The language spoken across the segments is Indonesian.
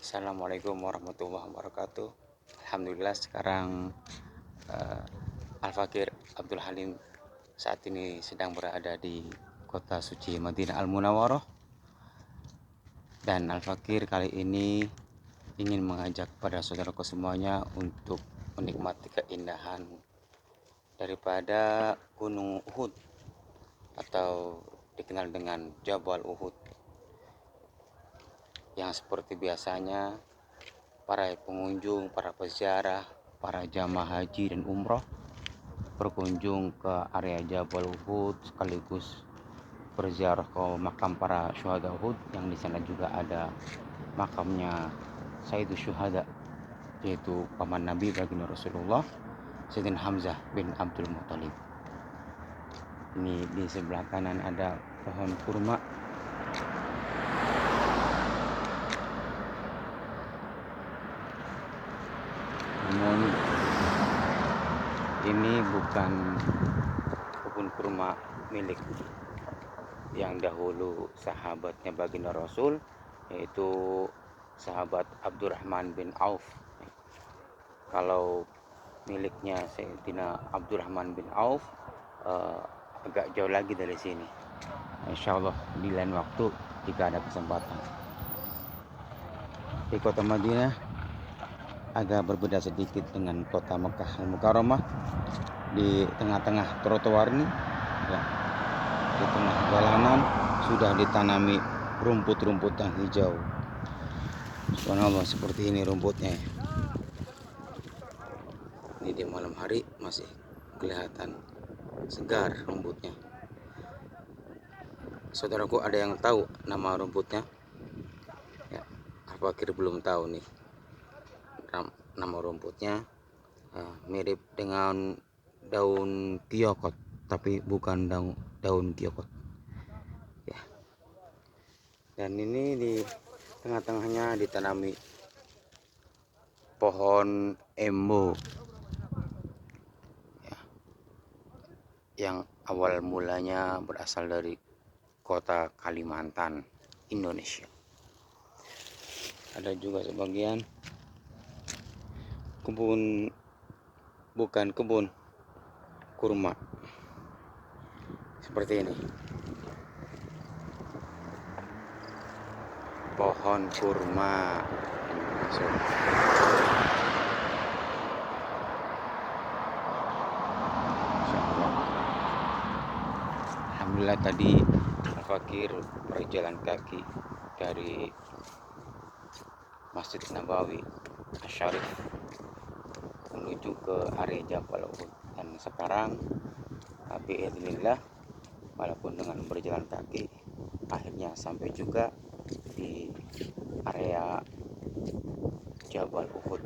Assalamualaikum warahmatullahi wabarakatuh. Alhamdulillah sekarang Al-Fakir Abdul Halim saat ini sedang berada di kota suci Madinah Al-Munawwarah. Dan Al-Fakir kali ini ingin mengajak pada saudaraku semuanya untuk menikmati keindahan daripada Gunung Uhud atau dikenal dengan Jabal Uhud, yang seperti biasanya para pengunjung, para peziarah, para jamaah haji dan umroh berkunjung ke area Jabal Uhud sekaligus berziarah ke makam para syuhada Uhud, yang di sana juga ada makamnya Sayyidus Syuhada, yaitu paman Nabi baginda Rasulullah Sayyidina Hamzah bin Abdul Muthalib. Ini di sebelah kanan ada pohon kurma. Namun ini bukan kebun kurma milik yang dahulu sahabatnya baginda Rasul, yaitu sahabat Abdurrahman bin Auf. Kalau miliknya Sayyidina Abdurrahman bin Auf agak jauh lagi dari sini. Insyaallah di lain waktu jika ada kesempatan. Di kota Madinah agak berbeda sedikit dengan kota Mekah Al-Mukarramah. Di tengah-tengah trotoar ini, ya, di tengah jalanan sudah ditanami rumput-rumput yang hijau. Subhanallah, seperti ini rumputnya. Ini di malam hari masih kelihatan segar rumputnya. Saudaraku, ada yang tahu nama rumputnya? Ya, Al-Fakir belum tahu nih nama rumputnya. Mirip dengan daun kiokot, tapi bukan daun kiokot. Ya. Dan ini di tengah-tengahnya ditanami pohon embo, ya, yang awal mulanya berasal dari kota Kalimantan, Indonesia. Ada juga sebagian kebun, bukan kebun kurma seperti ini, pohon kurma masuk. Alhamdulillah tadi Al-Fakir berjalan kaki dari Masjid Nabawi Asy-Syarif menuju ke area Jabal Uhud, dan sekarang biidznillah, walaupun dengan berjalan kaki, akhirnya sampai juga di area Jabal Uhud.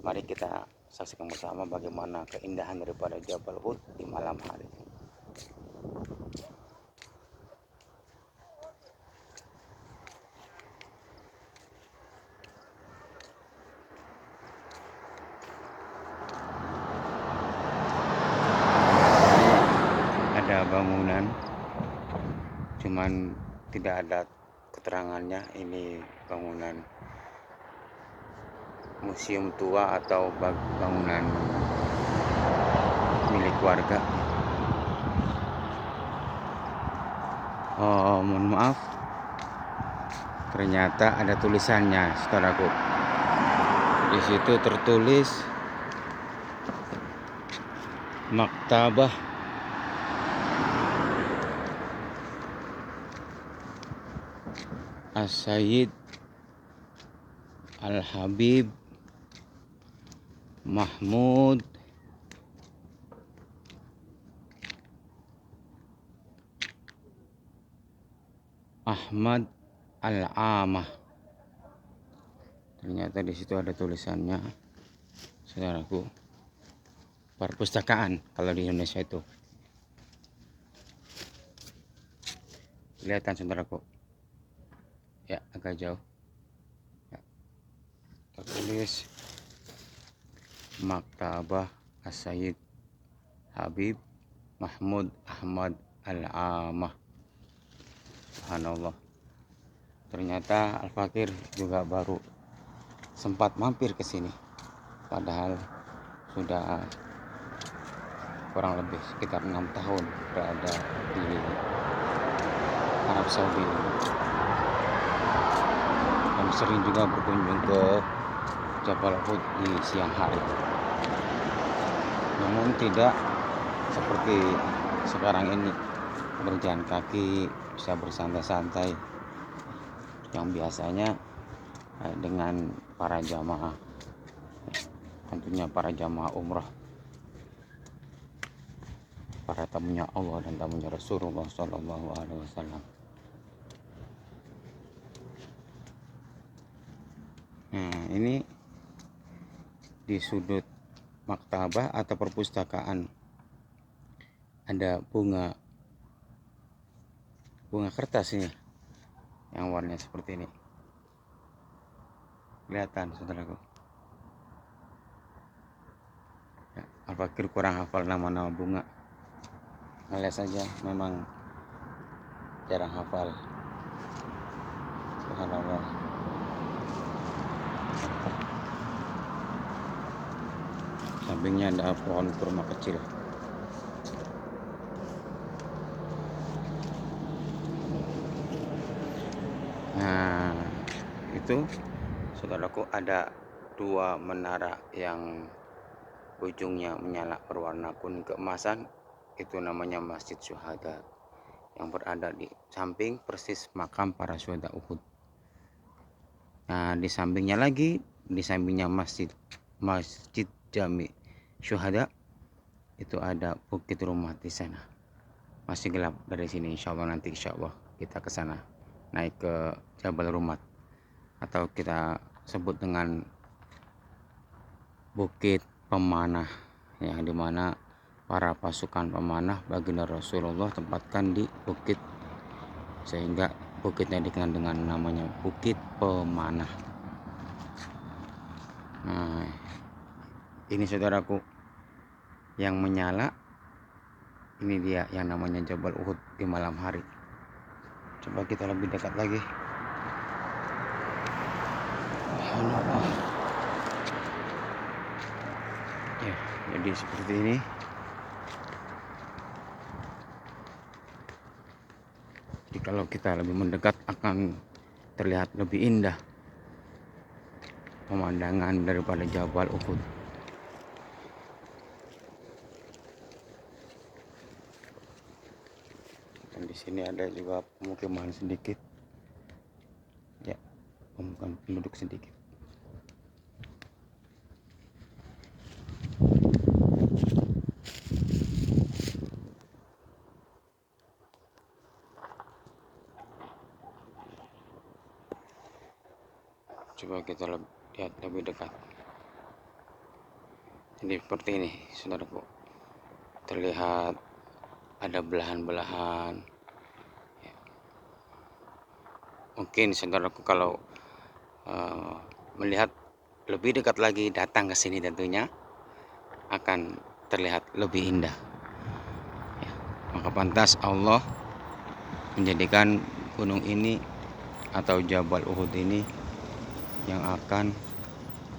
Mari kita saksikan bersama bagaimana keindahan daripada Jabal Uhud di malam hari. Ada bangunan, cuman tidak ada keterangannya ini bangunan museum tua atau bangunan milik warga. Oh, mohon maaf, ternyata ada tulisannya, saudaraku. Di situ tertulis Maktabah As-Sayyid Al-Habib Mahmud Ahmad Al-Amah. Ternyata di situ ada tulisannya, saudaraku. Perpustakaan kalau di Indonesia itu. Kelihatan, saudaraku? Ya, agak jauh. Ya. Tertulis Maktabah As-Sayyid Habib Mahmud Ahmad Al-Amah. Subhanallah. Ternyata Al-Fakir juga baru sempat mampir ke sini, padahal sudah kurang lebih sekitar 6 tahun berada di Arab Saudi dan sering juga berkunjung ke Jabal Uhud di siang hari. Namun tidak seperti sekarang ini berjalan kaki, bisa bersantai-santai yang biasanya dengan para jamaah, tentunya para jamaah umrah, para tamunya Allah dan tamunya Rasulullah SAW. Nah, ini di sudut maktabah atau perpustakaan ada bunga kertas ini yang warnanya seperti ini. Kelihatan saudaraku. Ya, Al-Fakir kurang hafal nama-nama bunga. Alias saja memang jarang hafal. Subhanallah. Sampingnya ada pohon kurma kecil. Nah, itu saudaraku, ada dua menara yang ujungnya menyala berwarna kuning keemasan. Itu namanya Masjid Syuhada yang berada di samping persis makam para syuhada Uhud. Nah, di sampingnya lagi, di sampingnya Masjid Jami Syuhada, itu ada bukit rumah di sana. Masih gelap dari sini, insya Allah nanti kita ke sana, naik ke Jabal Rumat, atau kita sebut dengan Bukit Pemanah, yang dimana para pasukan pemanah baginda Rasulullah tempatkan di bukit, sehingga bukitnya dikenal dengan namanya Bukit Pemanah. Nah, ini saudaraku, yang menyala ini dia yang namanya Jabal Uhud di malam hari. Coba kita lebih dekat lagi. Ya, jadi seperti ini. Jadi kalau kita lebih mendekat akan terlihat lebih indah pemandangan daripada Jabal Uhud. Dan di sini ada juga pemukiman sedikit, ya, pemukiman penduduk sedikit. Coba kita lihat lebih dekat. Jadi seperti ini saudaraku, terlihat ada belahan-belahan. Mungkin saudaraku kalau melihat lebih dekat lagi, datang ke sini tentunya akan terlihat lebih indah. Ya, maka pantas Allah menjadikan gunung ini atau Jabal Uhud ini yang akan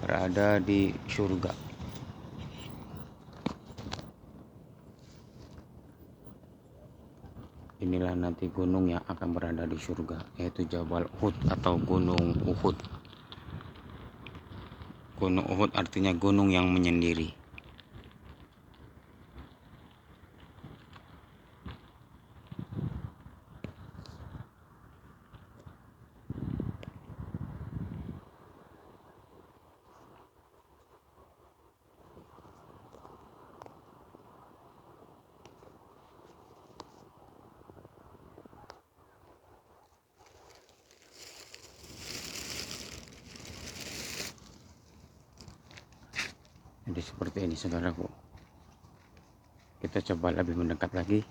berada di surga. Inilah nanti gunung yang akan berada di surga, yaitu Jabal Uhud atau Gunung Uhud. Gunung Uhud artinya gunung yang menyendiri. Jadi seperti ini saudaraku. Kita coba lebih mendekat lagi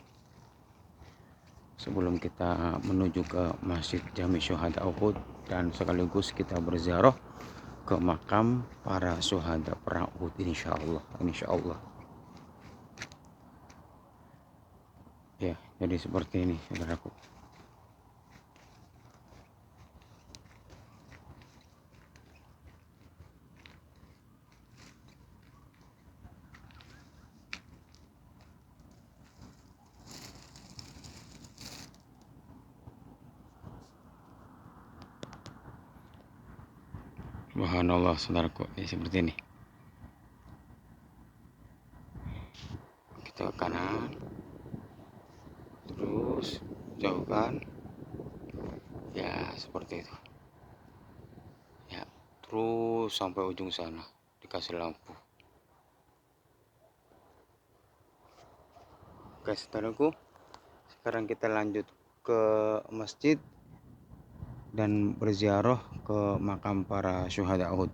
sebelum kita menuju ke Masjid Jami Syuhada Uhud, dan sekaligus kita berziarah ke makam para syuhada perang Uhud, insyaallah. Ya, jadi seperti ini saudaraku. Subhanallah saudaraku, ya seperti ini. Kita ke kanan, terus jauhkan, ya seperti itu. Ya, terus sampai ujung sana dikasih lampu. Oke saudaraku, sekarang kita lanjut ke masjid dan berziarah ke makam para syuhada Uhud.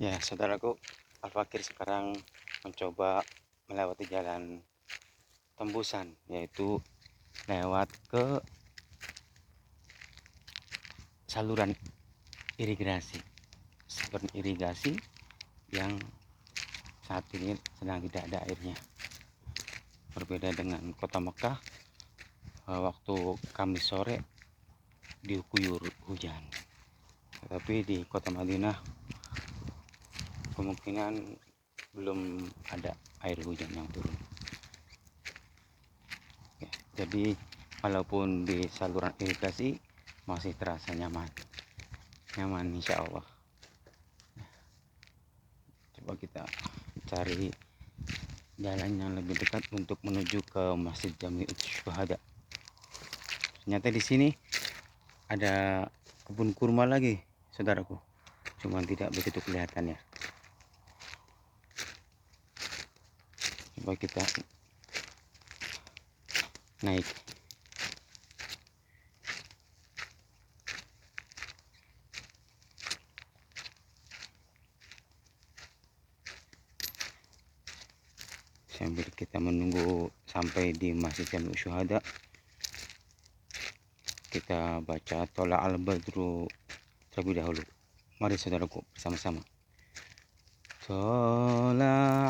Ya saudaraku, Al-Fakir sekarang mencoba melewati jalan tembusan, yaitu lewat ke saluran irigasi yang saat ini sedang tidak ada airnya. Berbeda dengan kota Mekah, waktu Kamis sore diguyur hujan, tetapi di kota Madinah kemungkinan belum ada air hujan yang turun. Ya, jadi walaupun di saluran irigasi masih terasa nyaman insya Allah. Coba kita cari jalan yang lebih dekat untuk menuju ke Masjid Jami'ut Syuhada. Ternyata di sini ada kebun kurma lagi saudaraku, cuman tidak begitu kelihatan ya. Coba kita naik. Sambil kita menunggu sampai di Masjid Jami'ut Syuhada, kita baca Tola al-Badru terlebih dahulu. Mari saudaraku bersama-sama. Tola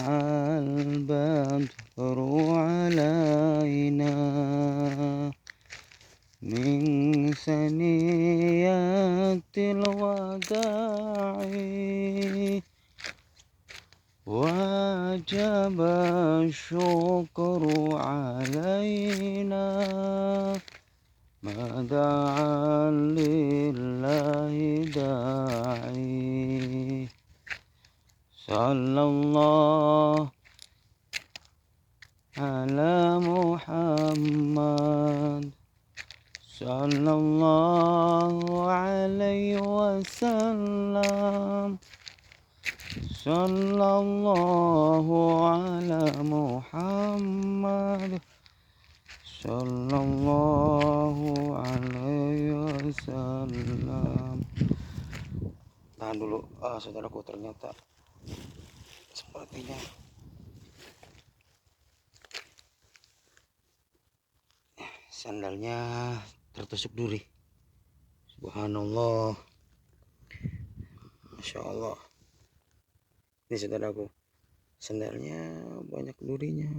al-Badru alaina min saniyatil wada'i wajib syukru alaina mada'an lillahi da'i sallallahu ala Muhammad sallallahu alaihi wasallam sallallahu ala Muhammad sallallahu alaihi wasallam. Tahan dulu saudaraku, ternyata sepertinya sandalnya tertusuk duri. Subhanallah, Masya Allah. Ini saudaraku, sandalnya banyak durinya.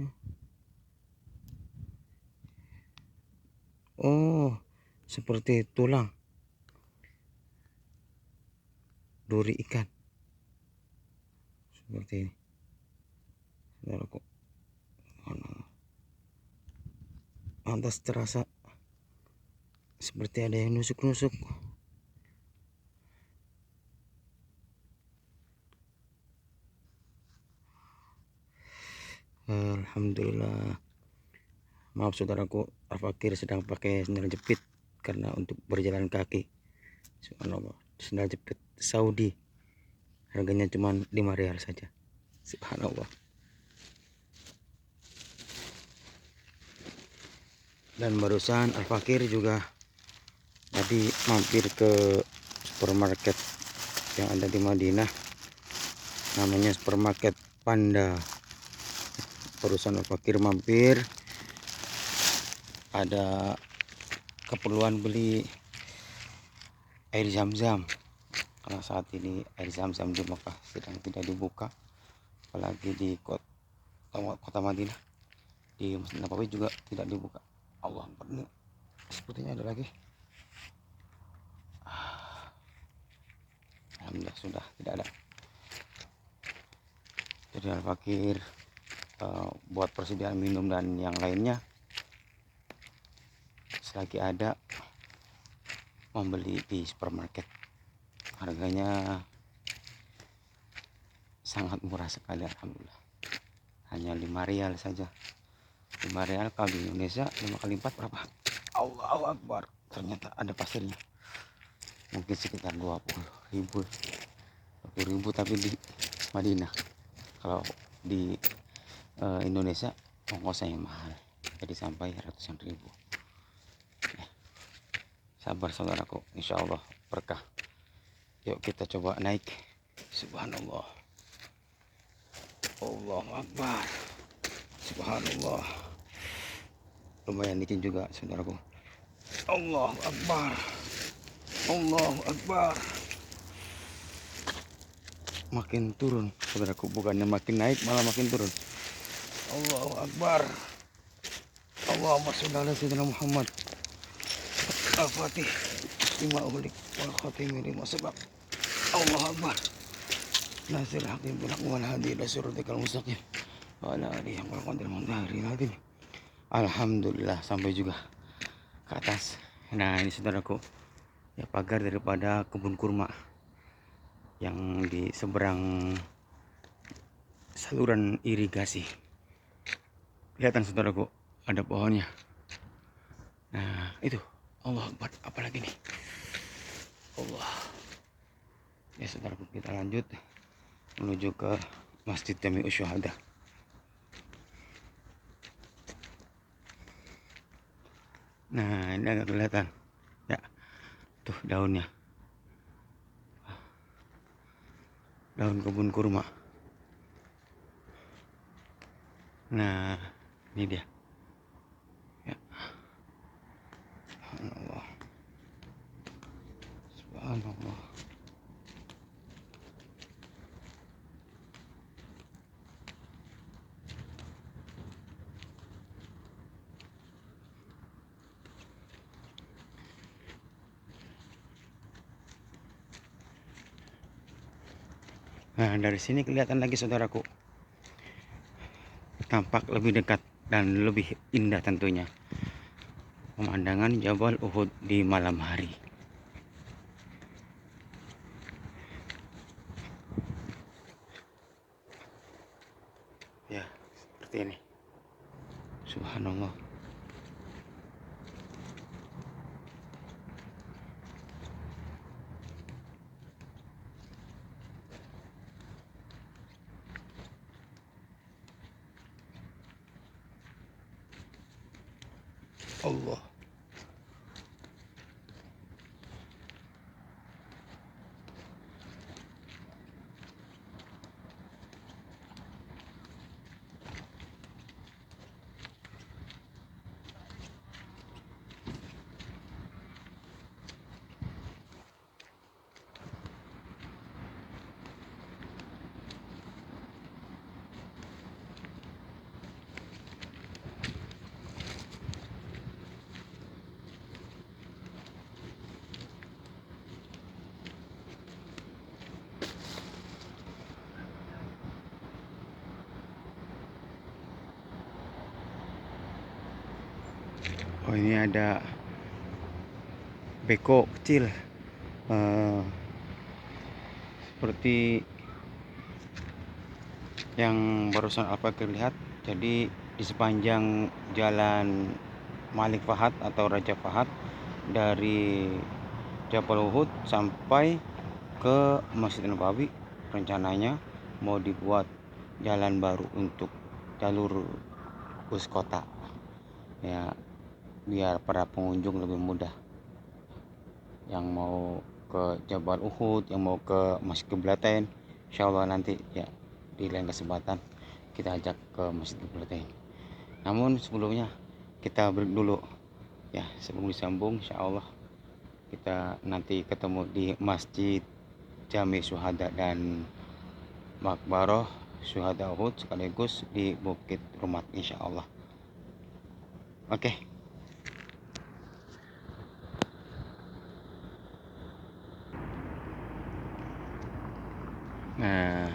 Oh, seperti tulang duri ikan seperti ini saudaraku. Pantas terasa seperti ada yang nusuk-nusuk. Alhamdulillah. Maaf saudaraku, Al-Fakir sedang pakai sandal jepit karena untuk berjalan kaki. Subhanallah, sandal jepit Saudi, harganya cuma 5 rial saja. Subhanallah. Dan barusan Al-Fakir juga tadi mampir ke supermarket yang ada di Madinah, namanya supermarket Panda. Barusan Al-Fakir mampir, ada keperluan beli air zam-zam karena saat ini air zam-zam di Mekah sedang tidak dibuka, apalagi di kota Madinah, di Masjid Nabawi juga tidak dibuka. Allah, ini sepertinya ada lagi. Alhamdulillah sudah tidak ada. Al Fakir, buat persediaan minum dan yang lainnya. Selagi ada, membeli di supermarket, harganya sangat murah sekali, alhamdulillah. Hanya 5 rial saja. 5 rial kalau di Indonesia 5 kali 4 berapa? Allahu Akbar. Ternyata ada pasirnya. Mungkin sekitar 20.000, 20.000, tapi di Madinah. Kalau di Indonesia ongkosnya yang mahal, jadi sampai ratusan ribu. Sabar saudaraku, insya Allah berkah. Yuk kita coba naik. Subhanallah, Allahu Akbar, Subhanallah. Lumayan licin juga saudaraku. Allahu Akbar, Allahu Akbar. Makin turun saudaraku, bukannya makin naik malah makin turun. Allahu Akbar. Allahumma sholli ala sayyidina Muhammad. Al-Fatih lima ulik wal khatimi lima sebab. Allahu Akbar. Nasir hakim bil aqwal hadi ila siratikal mustaqim wa ala alihi wa qadril muntahirin. Alhamdulillah sampai juga ke atas. Nah ini saudaraku, ya pagar daripada kebun kurma yang di seberang saluran irigasi. Kelihatan saudaraku, ada pohonnya. Nah itu, Allah Akbar, apalagi nih Allah. Ya saudaraku, kita lanjut menuju ke Masjid Jami'us Syuhada. Nah ini agak kelihatan ya, tuh daunnya, daun kebun kurma. Nah ini dia ya. Subhanallah, Subhanallah. Nah dari sini kelihatan lagi saudaraku, tampak lebih dekat dan lebih indah tentunya pemandangan Jabal Uhud di malam hari. Ya seperti ini. Subhanallah. Allah. Oh ini ada beko kecil, seperti yang barusan apa lihat. Jadi di sepanjang jalan Malik Fahad atau Raja Fahad dari Jabal Uhud sampai ke Masjid Nabawi, rencananya mau dibuat jalan baru untuk jalur bus kota ya, biar para pengunjung lebih mudah yang mau ke Jabal Uhud, yang mau ke Masjid Qiblatain. Insya Allah nanti ya di lain kesempatan kita ajak ke Masjid Qiblatain. Namun sebelumnya kita break dulu ya, sebelum disambung insya Allah kita nanti ketemu di Masjid Jami Syuhada dan Makbaroh Syuhada Uhud sekaligus di Bukit Rumat insya Allah. Oke. Nah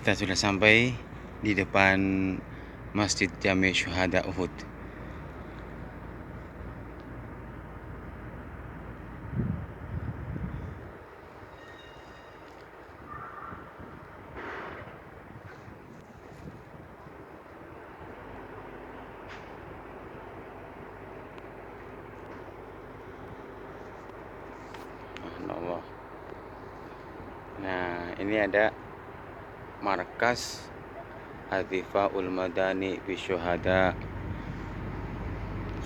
Kita sudah sampai di depan Masjid Jami Syuhada Uhud. Allah. Nah, ini ada markas Hatifaul Madani Bisyuhada,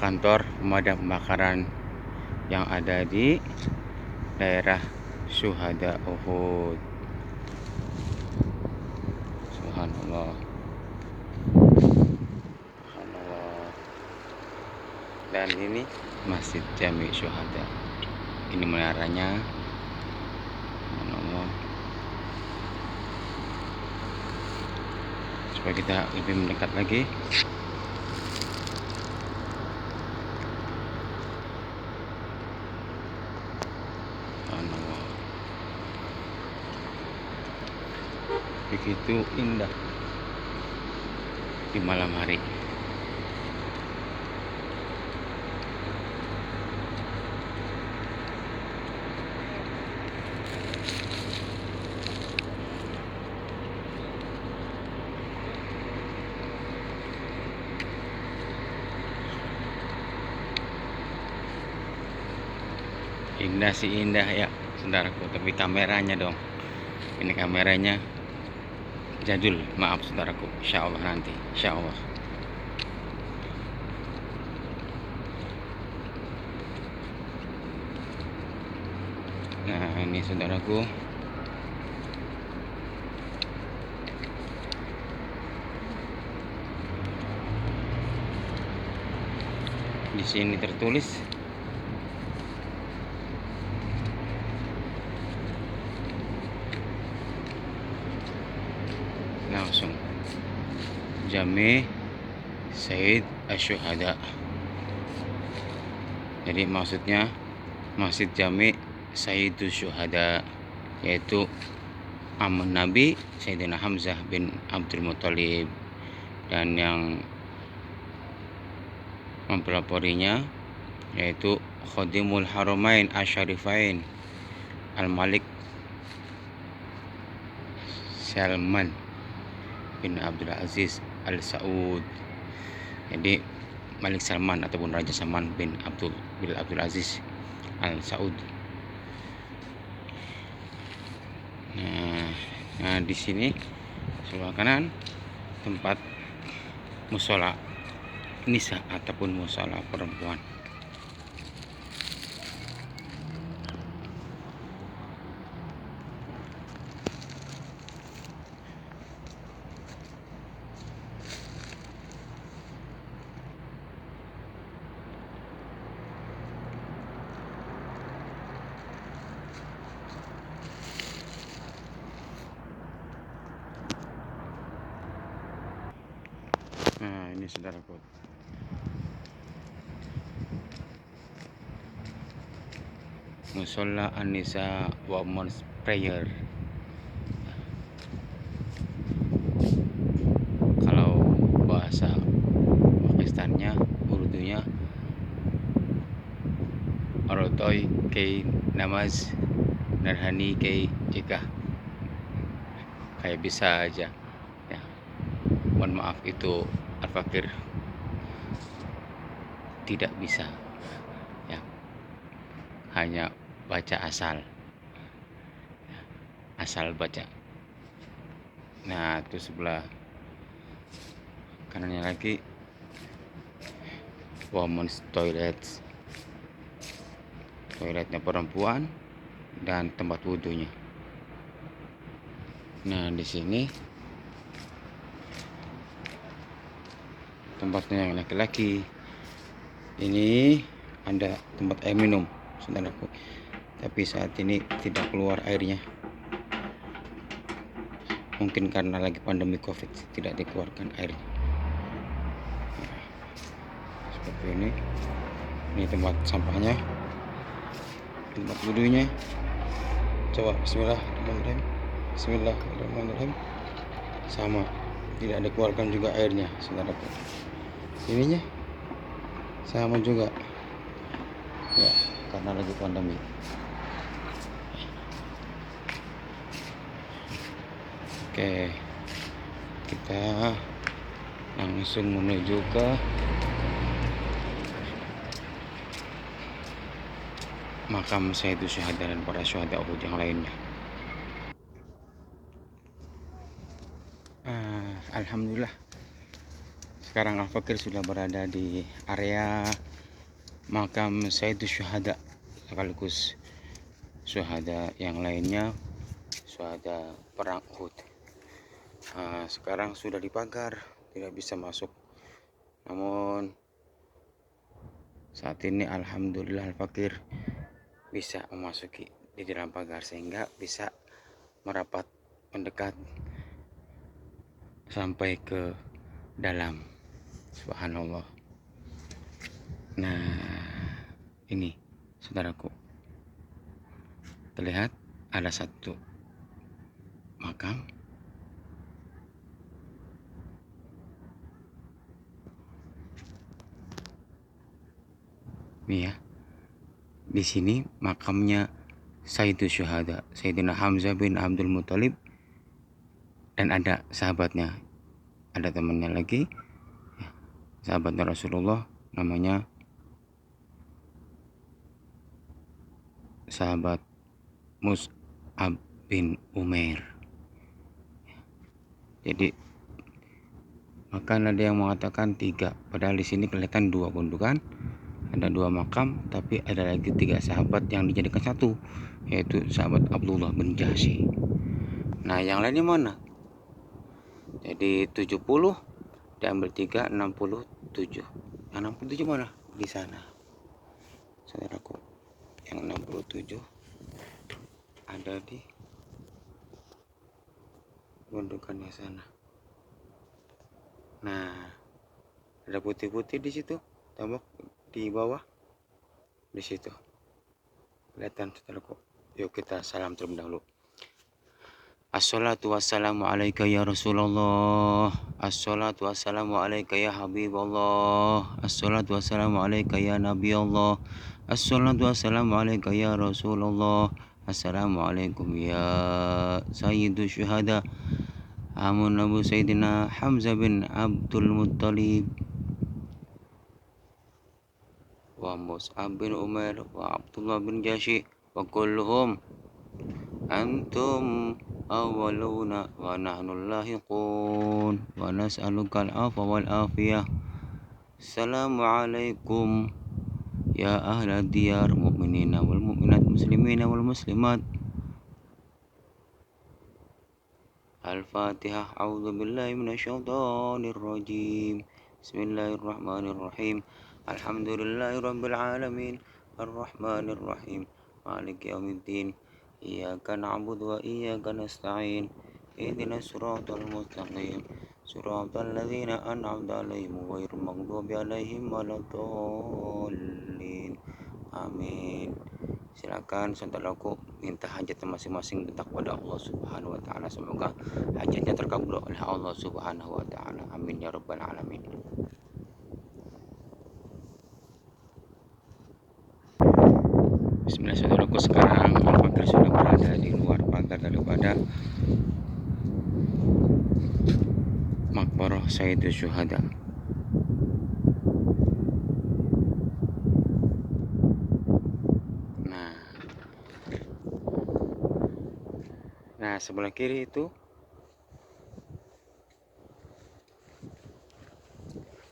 kantor pemadam kebakaran yang ada di daerah Syuhada Uhud. Subhanallah. Subhanallah. Dan ini Masjid Jami Syuhada. Ini menaranya. Subhanallah. Supaya kita lebih mendekat lagi. Subhanallah. Begitu indah di malam hari. Indah sih indah ya saudaraku, tapi kameranya dong, ini kameranya jadul, maaf saudaraku. Insya Allah nanti, insya Allah. Nah ini saudaraku, di sini tertulis langsung Jami Said Asyuhada. Jadi maksudnya Masjid Jami Sayyidus Syuhada, yaitu amun Nabi Sayyidina Hamzah bin Abdul Muthalib, dan yang mempeloporinya yaitu Khadimul Haramain Asyarifain Al-Malik Salman bin Abdul Aziz Al Saud. Jadi Malik Salman ataupun Raja Salman bin Abdul Aziz Al Saud. Nah di sini sebelah kanan tempat musola nisa ataupun musola perempuan. Nah ini saudaraku, musola An-Nisa Women's Prayer. Kalau bahasa Pakistannya, Urdunya Orotoi Kei Namaz Narhani Kei Jika. Kayak bisa aja ya. Mohon maaf, itu Al-Fakir tidak bisa ya, hanya baca asal baca. Nah itu sebelah kanannya lagi women's toiletnya perempuan dan tempat wudhunya. Nah di sini tempatnya yang laki-laki. Ini ada tempat air minum saudaraku, tapi saat ini tidak keluar airnya, mungkin karena lagi pandemi COVID tidak dikeluarkan airnya. Seperti ini tempat sampahnya, tempat wudhunya. Coba bismillahirrahmanirrahim. Bismillahirrahmanirrahim. sama, tidak dikeluarkan juga airnya, saudaraku. Ininya sama juga ya, karena lagi pandemi. Oke, kita langsung menuju ke makam Sayyidus Syuhada dan para syuhada Uhud yang lainnya. Alhamdulillah, sekarang Al-Fakir sudah berada di area makam Sayyidus Syuhada sekaligus syuhada yang lainnya, syuhada perang Uhud. Sekarang sudah dipagar, tidak bisa masuk. Namun saat ini alhamdulillah Al-Fakir bisa memasuki di dalam pagar sehingga bisa merapat mendekat sampai ke dalam. Subhanallah. Nah, ini saudaraku, terlihat ada satu makam. Nih ya, di sini makamnya Sayyidus Syuhada, Sayyidina Hamzah bin Abdul Muthalib, dan ada sahabatnya, ada temannya lagi, sahabatnya Rasulullah, namanya sahabat Mus'ab bin Umair. Jadi maka ada yang mengatakan 3, padahal di sini kelihatan 2 gundukan, ada 2 makam, tapi ada lagi 3 sahabat yang dijadikan 1, yaitu sahabat Abdullah bin Jahsy. Nah, yang lainnya mana? Jadi 70 diambil 3, 67. Yang 67 mana? Di sana, saudaraku. Yang 67 ada di gundukannya sana. Nah, ada putih-putih di situ, tambah di bawah, di situ kelihatan, saudaraku. Yuk kita salam terlebih dahulu. Assalatu wassalamu alaika ya Rasulullah. Assalatu wassalamu alaika ya Habiballah. Assalatu wassalamu alaika ya Nabi Allah. Assalatu wassalamu alaika ya Rasulullah. Assalamualaikum ya Sayyidus Syuhada, Amun Abu Sayyidina Hamzah bin Abdul Muttalib, wa Mus'ab bin Umair, wa Abdullah bin Jahsy, wa kulluhum antum awwaluna wa nahnu lahiqun, wa nas'aluka al-'afwa wal afiyah. Assalamualaikum ya ahla diyar mu'minina wal mu'minat, muslimina wal muslimat. Al-Fatihah. A'udzu billahi minasyaitonir rajim. Bismillahirrahmanirrahim. Alhamdulillahirabbil alamin. Arrahmanir rahim. Maliki yaumiddin. Iyyaka na'budu wa iyyaka nasta'in. Ihdinas siratal mustaqim. Siratal ladzina an'amta 'alaihim ghairil maghdubi 'alaihim waladdallin. Amin. Silakan saudaraku minta hajatnya masing-masing kepada Allah Subhanahu wa taala, semoga hajatnya terkabul oleh Allah Subhanahu wa taala. Amin ya rabbal alamin. Bismillah, saudaraku, sekarang Al-Fakir sudah berada di luar pagar daripada Maqbarah Sayyidus Syuhada. Nah, sebelah kiri itu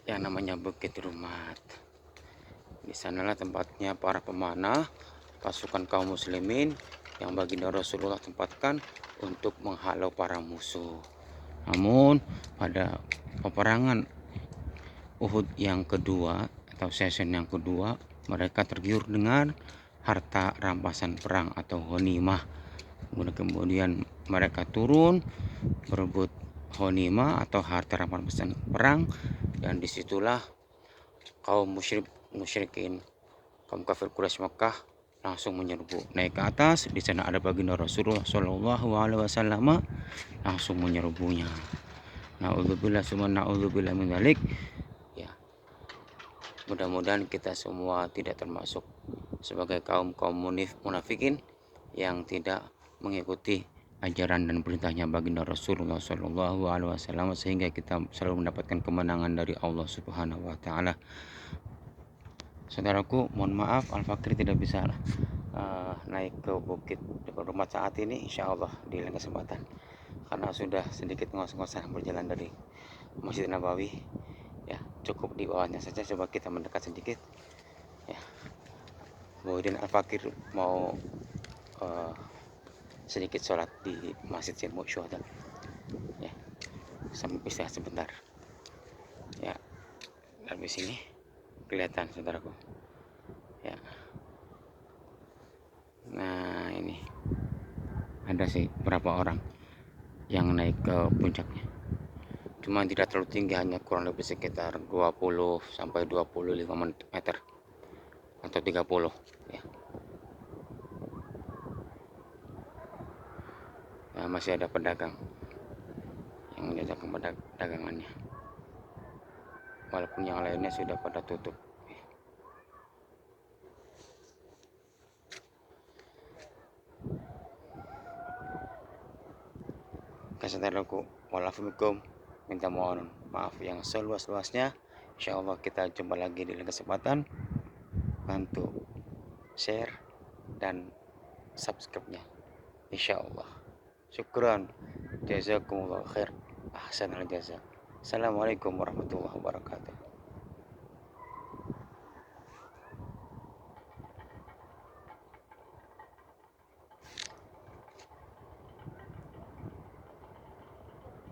yang namanya Bukit Rumat. Di sanalah tempatnya para pemanah pasukan kaum muslimin yang baginda Rasulullah tempatkan untuk menghalau para musuh. Namun pada peperangan Uhud yang kedua atau season yang kedua, mereka tergiur dengan harta rampasan perang atau ghanimah. Kemudian mereka turun berebut ghanimah atau harta rampasan perang, dan disitulah kaum musyrikin, kaum kafir Quraisy Makkah langsung menyerbu, naik ke atas. Di sana ada baginda Rasulullah Shallallahu Alaihi Wasallam, langsung menyerbunya. Naudzubillah summa naudzubillah min dzalik. Ya, mudah-mudahan kita semua tidak termasuk sebagai kaum munafikin yang tidak mengikuti ajaran dan perintahnya baginda Rasulullah Shallallahu Alaihi Wasallam, sehingga kita selalu mendapatkan kemenangan dari Allah Subhanahu Wa Taala. Saudaraku, mohon maaf Al-Fakir tidak bisa naik ke bukit depan rumah saat ini, insya Allah di lain kesempatan, karena sudah sedikit ngos-ngosan berjalan dari Masjid Nabawi. Ya, cukup di bawahnya saja, coba kita mendekat sedikit. Ya, Muhyiddin Al-Fakir mau sedikit sholat di Masjid Syirmuk Syuhada. Ya, sambil istirahat sebentar. Ya, dari sini kelihatan saudaraku. Ya, nah ini ada sih berapa orang yang naik ke puncaknya, cuma tidak terlalu tinggi, hanya kurang lebih sekitar 20 sampai 25 meter atau 30 ya. Nah, masih ada pedagang yang menjajakan dagangannya, walaupun yang lainnya sudah pada tutup. Saudaraku, walafikum, minta mohon maaf yang seluas-luasnya. Insya Allah kita jumpa lagi di lain kesempatan. Bantu share dan subscribe-nya, insya Allah. Syukran, jazakumullah khair, ahsanal jaza. Assalamualaikum warahmatullahi wabarakatuh.